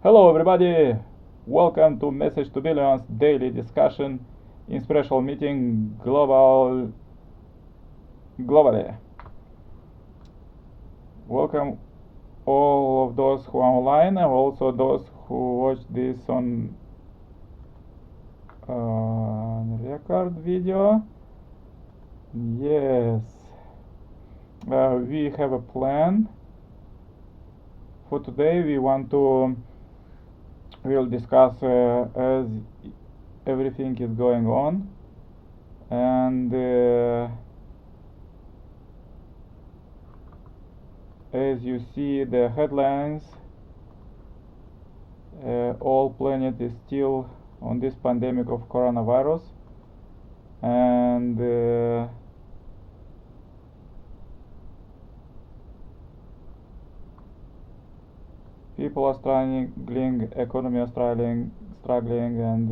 Hello everybody! Welcome to Message to Billions daily discussion in special meeting globally. Welcome all of those who are online and also those who watch this on record video. Yes, we have a plan for today. We'll discuss as everything is going on, and as you see the headlines, all planet is still on this pandemic of coronavirus, and people are struggling, economy are struggling, and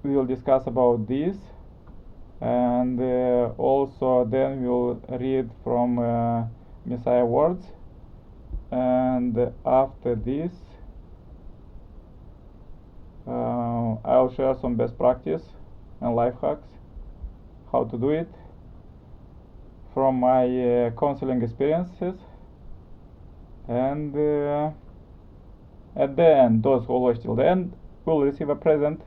we will discuss about this, and also then we'll read from Messiah words, and after this I'll share some best practice and life hacks how to do it from my counseling experiences. And at the end, those who watch till the end will receive a present,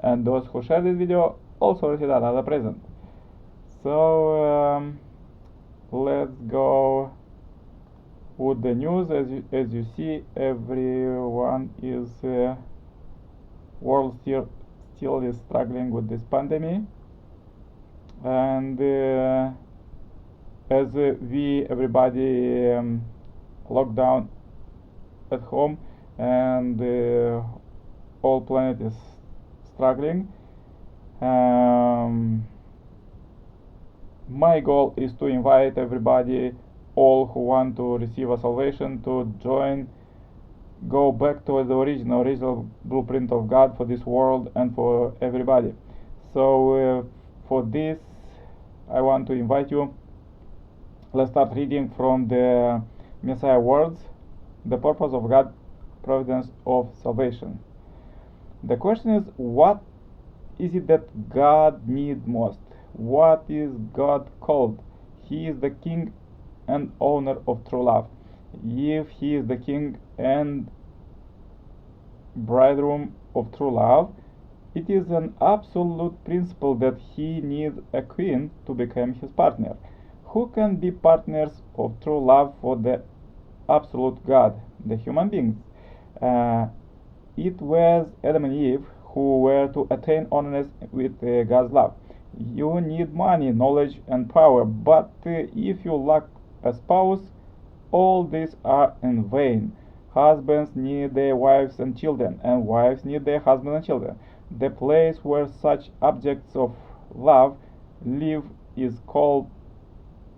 and those who share this video also receive another present. So let's go with the news. As you see, everyone is world still is struggling with this pandemic, and as everybody locked down at home, and all planet is struggling. My goal is to invite everybody, all who want to receive a salvation, to go back to the original blueprint of God for this world and for everybody. So for this I want to invite you. Let's start reading from the Messiah words, the purpose of God, providence of salvation. The question is, what is it that God needs most? What is God called? He is the king and owner of true love. If he is the king and bridegroom of true love, it is an absolute principle that he needs a queen to become his partner. Who can be partners of true love for the absolute God? The human beings. It was Adam and Eve who were to attain oneness with God's love. You need money, knowledge, and power, but if you lack a spouse, all these are in vain. Husbands need their wives and children, and wives need their husbands and children. The place where such objects of love live is called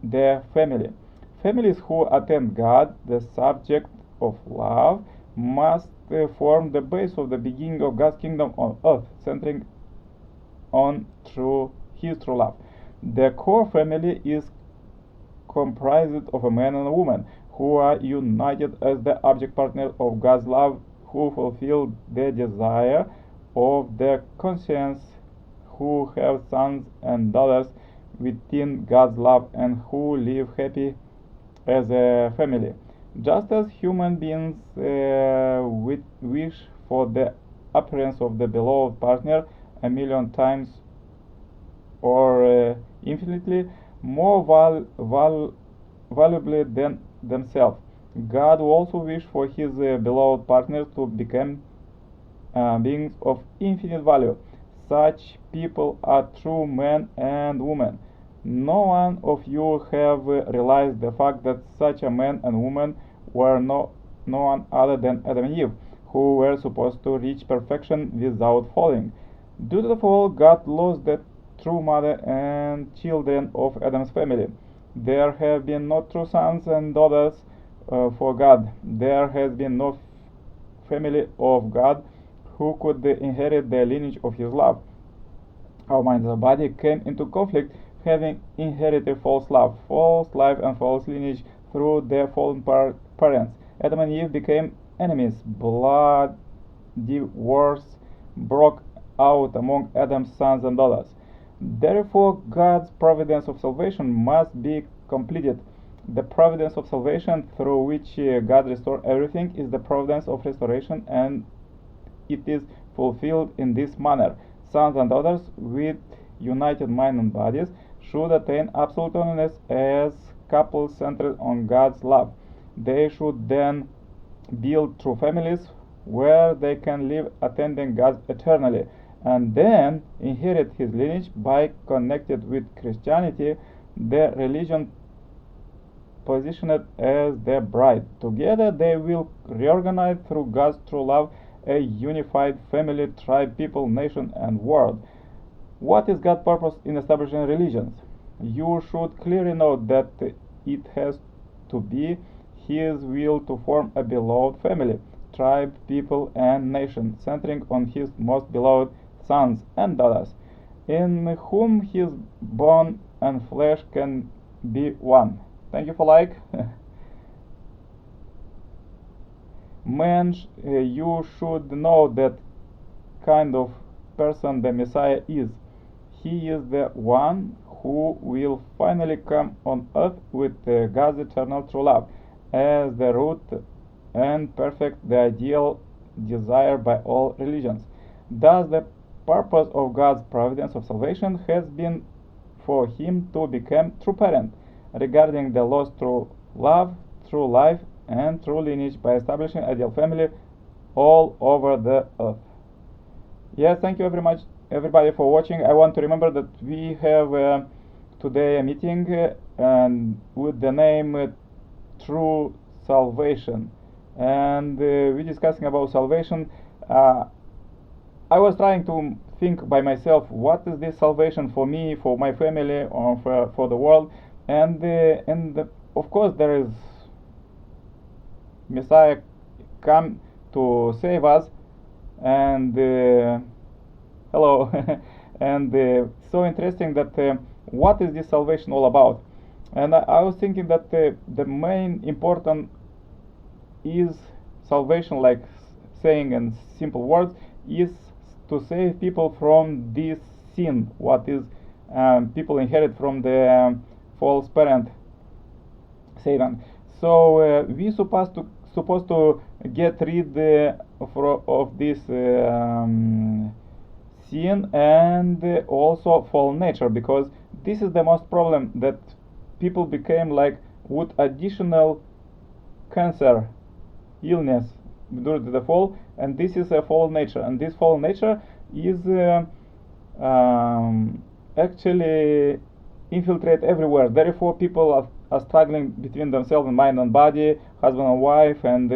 the family. Families who attend God, the subject of love, must form the base of the beginning of God's kingdom on earth, centering on His true love. The core family is comprised of a man and a woman who are united as the object partner of God's love, who fulfill the desire of their conscience, who have sons and daughters within God's love, and who live happy as a family. Just as human beings wish for the appearance of the beloved partner a million times or infinitely more valuably than themselves, God also wished for his beloved partners to become beings of infinite value. Such people are true men and women. No one of you have realized the fact that such a man and woman were no one other than Adam and Eve, who were supposed to reach perfection without falling. Due to the fall, God lost the true mother and children of Adam's family. There have been no true sons and daughters for God. There has been no family of God who could inherit the lineage of his love. Our mind and body came into conflict, having inherited false love, false life, and false lineage through their fallen parents. Adam and Eve became enemies. Bloody wars broke out among Adam's sons and daughters. Therefore, God's providence of salvation must be completed. The providence of salvation through which God restored everything is the providence of restoration, and it is fulfilled in this manner. Sons and daughters with united mind and bodies should attain absolute holiness as couples centered on God's love. They should then build true families where they can live attending God eternally, and then inherit His lineage by connected with Christianity, their religion positioned as their bride. Together they will reorganize through God's true love a unified family, tribe, people, nation, and world. What is God's purpose in establishing religions? You should clearly know that it has to be His will to form a beloved family, tribe, people, and nation, centering on His most beloved sons and daughters, in whom His bone and flesh can be one. Thank you for like. You should know that kind of person the Messiah is. He is the one who will finally come on earth with God's eternal true love as the root and perfect, the ideal desired by all religions. Thus, the purpose of God's providence of salvation has been for Him to become true parent regarding the lost true love, true life, and true lineage by establishing ideal family all over the earth. Yes, thank you very much, everybody, for watching. I want to remember that we have today a meeting and with the name True Salvation, and we're discussing about salvation. I was trying to think by myself, what is this salvation for me, for my family, or for the world? And of course there is Messiah come to save us, and hello. And so interesting that what is this salvation all about? And I was thinking that the main important is salvation, like saying in simple words, is to save people from this sin, what is people inherit from the false parent Satan. So we supposed to get rid of this sin and also fallen nature, because this is the most problem, that people became like with additional cancer illness due to the fall, and this is a fallen nature, and this fallen nature is actually infiltrate everywhere. Therefore people are struggling between themselves and mind and body, husband and wife, and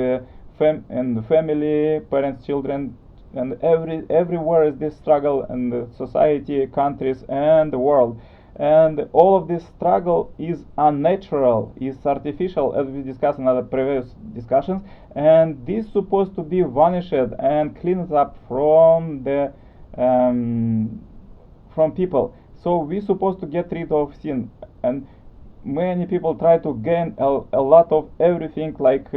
and family, parents, children, and everywhere is this struggle in the society, countries, and the world. And all of this struggle is unnatural, is artificial, as we discussed in other previous discussions, and this is supposed to be vanished and cleaned up from the from people. So we're supposed to get rid of sin, and many people try to gain a lot of everything, like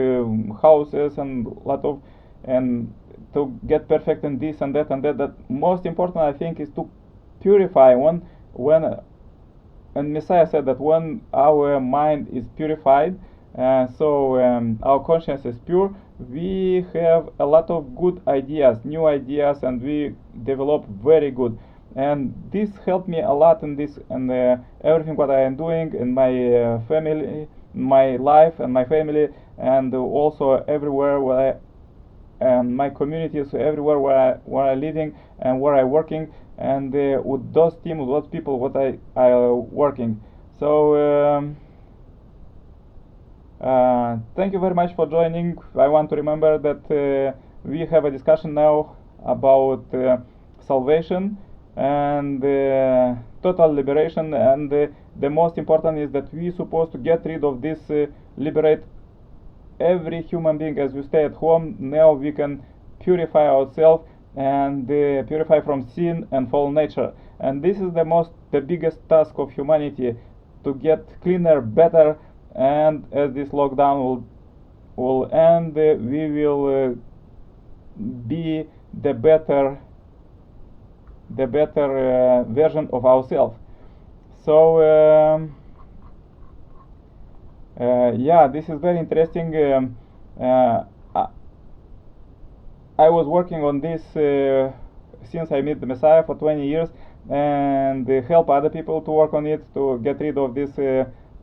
houses and lot of, and to get perfect in this and that and that. That most important, I think, is to purify and Messiah said that when our mind is purified, our conscience is pure, we have a lot of good ideas, new ideas, and we develop very good. And this helped me a lot in this, and everything what I am doing in my family, my life, and my family, and also everywhere where I, and my communities, everywhere where I living and where I working, and with those team, with those people, what I working. So thank you very much for joining. I want to remember that we have a discussion now about salvation and total liberation, and the most important is that we supposed to get rid of this, liberate every human being. As we stay at home now, we can purify ourselves and purify from sin and fallen nature. And this is the biggest task of humanity, to get cleaner, better, and as this lockdown will end, we will be the better version of ourselves. So yeah, this is very interesting. I was working on this since I met the Messiah for 20 years, and help other people to work on it, to get rid of this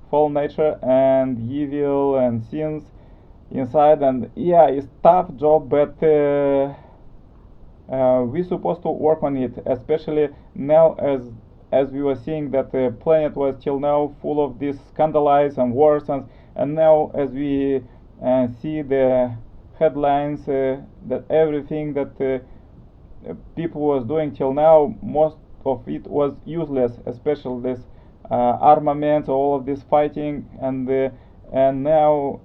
fallen nature and evil and sins inside. And yeah, it's tough job, but we're supposed to work on it, especially now as we were seeing that the planet was till now full of these scandals and wars, and now as we see the headlines that everything that people was doing till now, most of it was useless, especially this armaments, all of this fighting, and now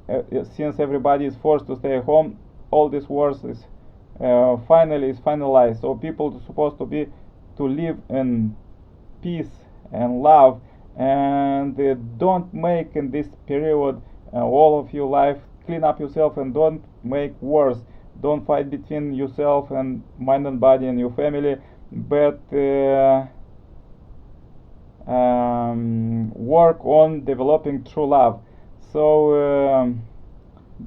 since everybody is forced to stay at home, all these wars is finally is finalized. So people are supposed to live in peace and love, and don't make in this period all of your life, clean up yourself and don't make wars, don't fight between yourself and mind and body and your family, but work on developing true love. So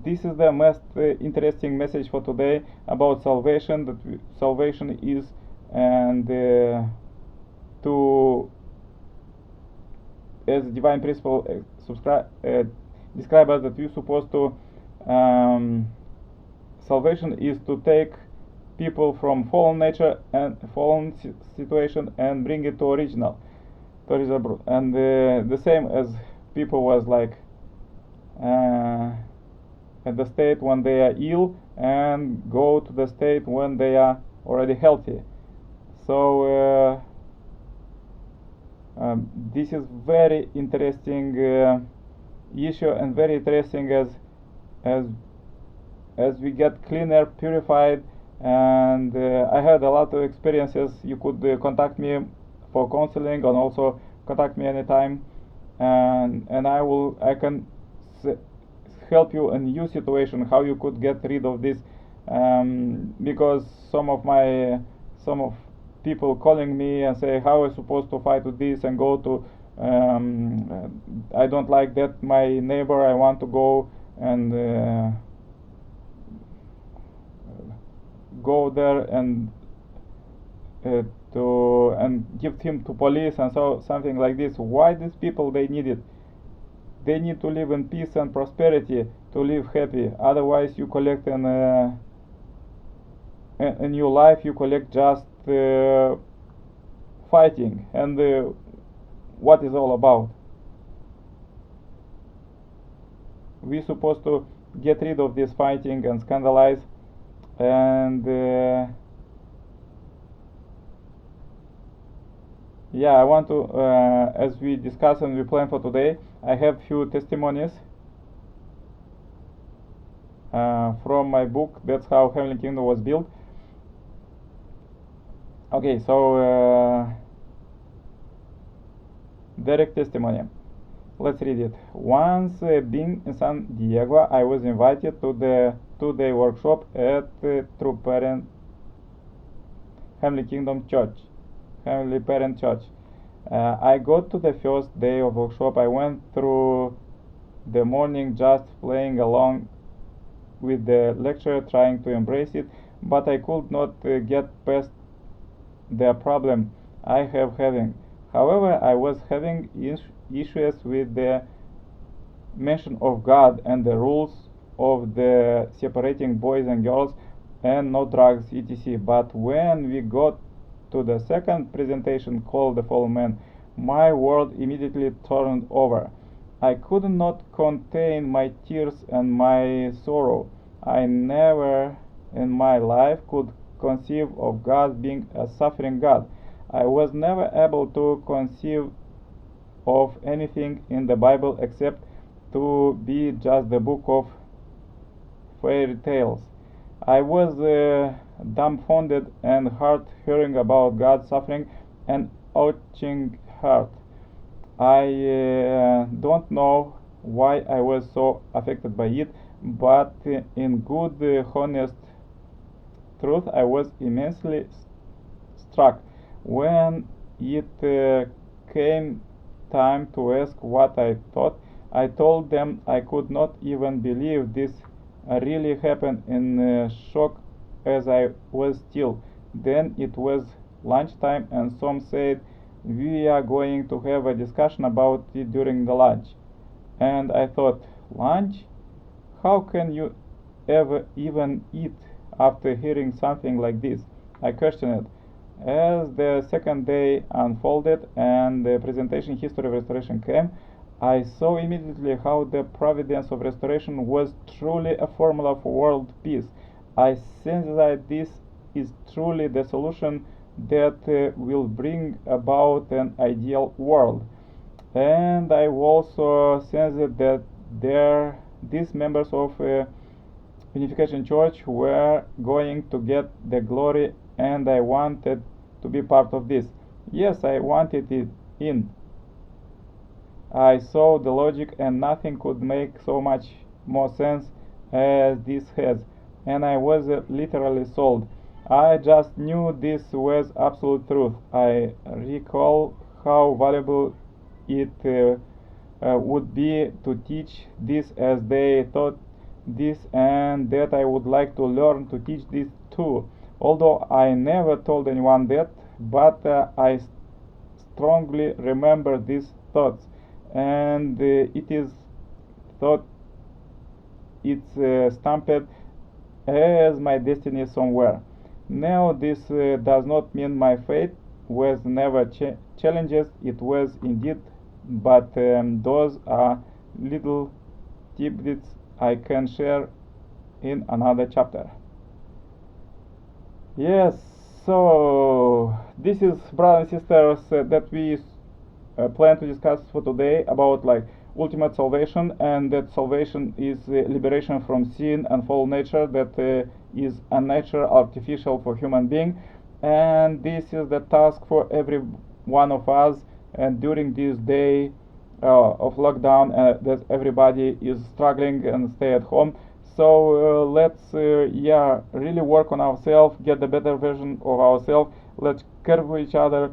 this is the most interesting message for today about salvation, that salvation is, and to, as divine principle describe us, that we're supposed to salvation is to take people from fallen nature and fallen situation and bring it to original, and the same as people was like at the state when they are ill and go to the state when they are already healthy. So this is very interesting issue, and very interesting as we get cleaner, purified, and I had a lot of experiences. You could contact me for counseling, and also contact me anytime, and I can help you in your situation, how you could get rid of this, because some of people calling me and say, how am I supposed to fight with this, and go to I don't like that my neighbor, I want to go and go there and give him to police, and so something like this. Why these people, they need it? They need to live in peace and prosperity, to live happy. Otherwise you collect in your life, you collect just fighting, and what is all about. We're supposed to get rid of this fighting and scandalize, and yeah, I want to, as we discuss and we plan for today, I have few testimonies from my book, That's How Heavenly Kingdom Was Built. Okay, so direct testimony. Let's read it. Once being in San Diego, I was invited to the 2-day workshop at True Parent Heavenly Kingdom Church, Heavenly Parent Church. I got to the first day of workshop. I went through the morning just playing along with the lecture, trying to embrace it, but I could not get past the problem I have having. However, I was having issues with the mention of God and the rules of the separating boys and girls and no drugs, etc. But when we got to the second presentation called The Fallen Man, my world immediately turned over. I could not contain my tears and my sorrow. I never in my life could conceive of God being a suffering God. I was never able to conceive of anything in the Bible except to be just the book of fairy tales. I was dumbfounded and hurt hearing about God's suffering and aching heart. I don't know why I was so affected by it, but in good, honest truth, I was immensely struck when it came time to ask what I thought. I told them I could not even believe this really happened, in shock as I was still. Then it was lunchtime, and some said we are going to have a discussion about it during the lunch. And I thought, lunch? How can you ever even eat after hearing something like this? I questioned it. As the second day unfolded and the presentation history of restoration came, I saw immediately how the providence of restoration was truly a formula for world peace. I sensed that this is truly the solution that will bring about an ideal world. And I also sensed that these members of Unification Church were going to get the glory, and I wanted to be part of this. Yes, I wanted it in. I saw the logic, and nothing could make so much more sense as this has, and I was literally sold. I just knew this was absolute truth. I recall how valuable it would be to teach this as they taught this, and that I would like to learn to teach this too. Although I never told anyone that, but I strongly remember these thoughts, and it is thought it's stamped as my destiny somewhere. Now this does not mean my fate was never challenges. It was indeed, but those are little tidbits I can share in another chapter. Yes, so this is, brothers and sisters, that we plan to discuss for today about like ultimate salvation, and that salvation is liberation from sin and fallen nature that is unnatural, artificial for human being, and this is the task for every one of us. And during this day of lockdown, that everybody is struggling and stay at home. So let's really work on ourselves, get the better version of ourselves. Let's care for each other,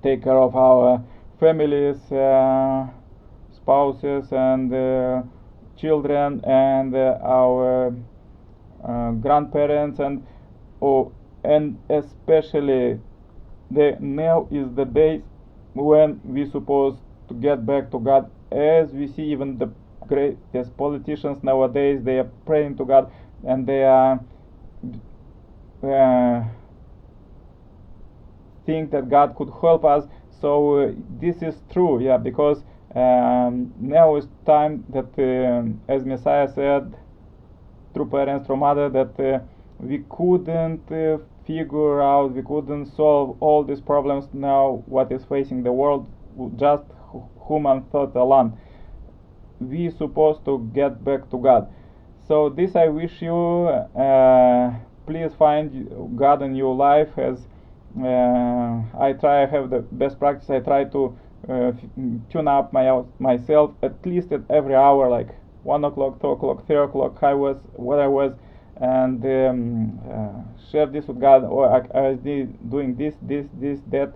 take care of our families, spouses, and children, and our grandparents, and especially now is the day when we supposed to get back to God. As we see, even the greatest politicians nowadays, they are praying to God, and they are think that God could help us. So this is true, yeah, because now is time that, as Messiah said through parents, through mother, that we couldn't figure out, we couldn't solve all these problems now what is facing the world, just human thought alone. We supposed to get back to God. So this I wish you. Please find God in your life. As I try to have the best practice, I try to tune up myself at least at every hour, like 1 o'clock, 2 o'clock, 3 o'clock, where I was, and share this with God, or I was doing this, that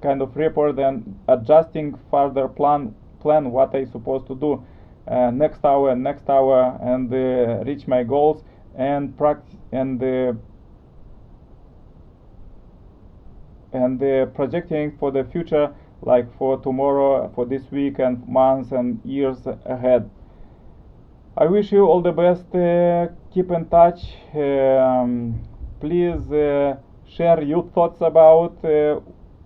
kind of report, and adjusting further plan what I supposed to do next hour, and reach my goals, and practice, and projecting for the future, like for tomorrow, for this week, and months and years ahead. I wish you all the best. Keep in touch. Please share your thoughts about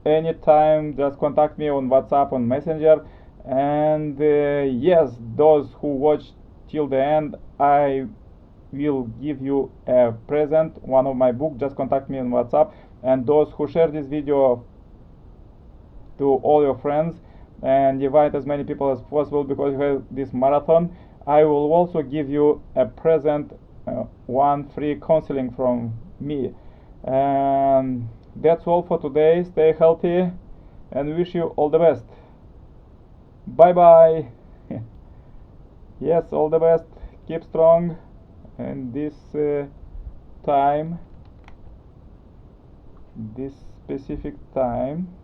anytime. Just contact me on WhatsApp, on Messenger. And yes, those who watch till the end, I will give you a present, one of my books. Just contact me on WhatsApp. And those who share this video to all your friends and invite as many people as possible, because you have this marathon, I will also give you a present, one free counseling from me. And that's all for today. Stay healthy and wish you all the best. Bye bye. Yes, all the best. Keep strong in this time, this specific time.